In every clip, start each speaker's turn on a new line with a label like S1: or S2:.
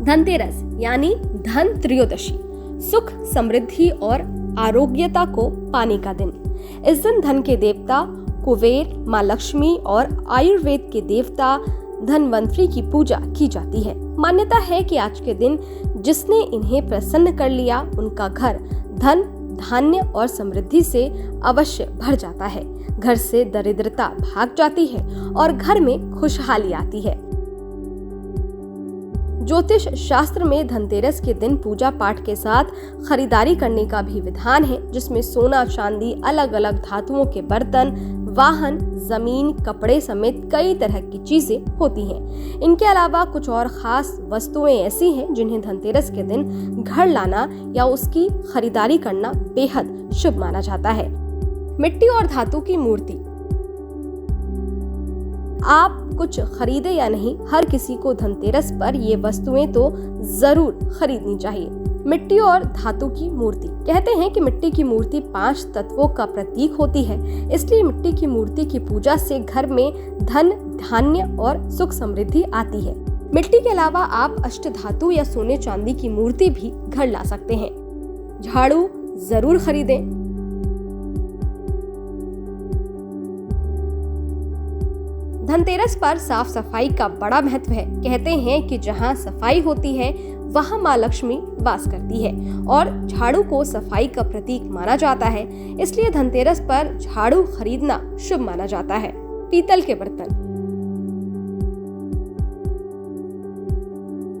S1: धनतेरस यानी धन त्रयोदशी, सुख, समृद्धि और आरोग्यता को पाने का दिन। इस दिन धन के देवता कुबेर, माँ लक्ष्मी और आयुर्वेद के देवता धनवंतरी की पूजा की जाती है। मान्यता है कि आज के दिन जिसने इन्हें प्रसन्न कर लिया, उनका घर धन, धान्य और समृद्धि से अवश्य भर जाता है। घर से दरिद्रता भाग जाती है और घर में खुशहाली आती है। ज्योतिष शास्त्र में धनतेरस के दिन पूजा पाठ के साथ खरीदारी करने का भी विधान है, जिसमें सोना, चांदी, अलग अलग धातुओं के बर्तन, वाहन, जमीन, कपड़े समेत कई तरह की चीजें होती हैं। इनके अलावा कुछ और खास वस्तुएं ऐसी हैं जिन्हें धनतेरस के दिन घर लाना या उसकी खरीदारी करना बेहद शुभ माना जाता है। मिट्टी और धातु की मूर्ति। आप कुछ खरीदे या नहीं, हर किसी को धनतेरस पर ये वस्तुएं तो जरूर खरीदनी चाहिए। मिट्टी और धातु की मूर्ति। कहते हैं कि मिट्टी की मूर्ति 5 तत्वों का प्रतीक होती है, इसलिए मिट्टी की मूर्ति की पूजा से घर में धन, धान्य और सुख समृद्धि आती है। मिट्टी के अलावा आप अष्टधातु या सोने चांदी की मूर्ति भी घर ला सकते हैं। झाड़ू जरूर खरीदें। धनतेरस पर साफ सफाई का बड़ा महत्व है। कहते हैं कि जहाँ सफाई होती है वहाँ माँ लक्ष्मी वास करती है और झाड़ू को सफाई का प्रतीक माना जाता है, इसलिए धनतेरस पर झाड़ू खरीदना शुभ माना जाता है। पीतल के बर्तन।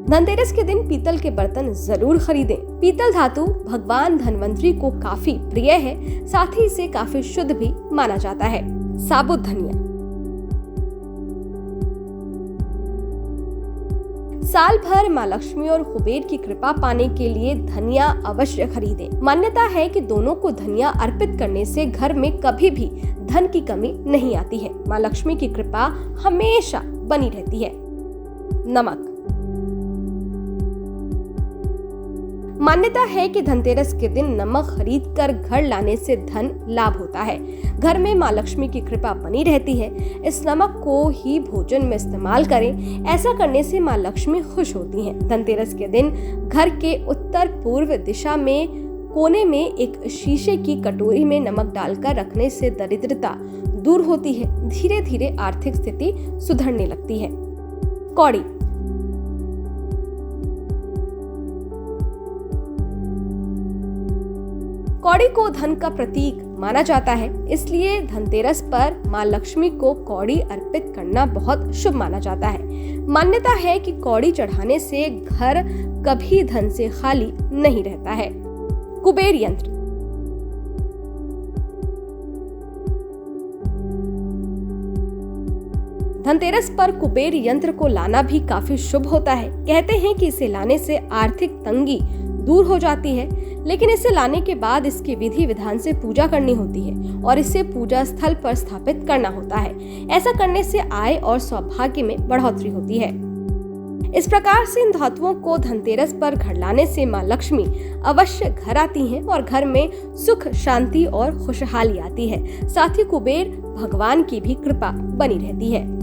S1: धनतेरस के दिन पीतल के बर्तन जरूर खरीदें। पीतल धातु भगवान धनवंतरी को काफी प्रिय है, साथ ही इसे काफी शुद्ध भी माना जाता है। साबुत धनिया। साल भर माँ लक्ष्मी और कुबेर की कृपा पाने के लिए धनिया अवश्य खरीदें। मान्यता है कि दोनों को धनिया अर्पित करने से घर में कभी भी धन की कमी नहीं आती है। माँ लक्ष्मी की कृपा हमेशा बनी रहती है। नमक। मान्यता है कि धनतेरस के दिन नमक खरीद कर घर लाने से धन लाभ होता है। घर में माँ लक्ष्मी की कृपा बनी रहती है। इस नमक को ही भोजन में इस्तेमाल करें, ऐसा करने से माँ लक्ष्मी खुश होती हैं। धनतेरस के दिन घर के उत्तर पूर्व दिशा में कोने में एक शीशे की कटोरी में नमक डालकर रखने से दरिद्रता दूर होती है। धीरे धीरे आर्थिक स्थिति सुधरने लगती है। कौड़ी। कौड़ी को धन का प्रतीक माना जाता है, इसलिए धनतेरस पर माँ लक्ष्मी को कौड़ी अर्पित करना बहुत शुभ माना जाता है। मान्यता है कि कौड़ी चढ़ाने से घर कभी धन से खाली नहीं रहता है। कुबेर यंत्र। धनतेरस पर कुबेर यंत्र को लाना भी काफी शुभ होता है। कहते हैं कि इसे लाने से आर्थिक तंगी दूर हो जाती है, लेकिन इसे लाने के बाद इसकी विधि विधान से पूजा करनी होती है और इसे पूजा स्थल पर स्थापित करना होता है। ऐसा करने से आय और सौभाग्य में बढ़ोतरी होती है। इस प्रकार से इन धातुओं को धनतेरस पर घर लाने से माँ लक्ष्मी अवश्य घर आती हैं और घर में सुख, शांति और खुशहाली आती है। साथ ही कुबेर भगवान की भी कृपा बनी रहती है।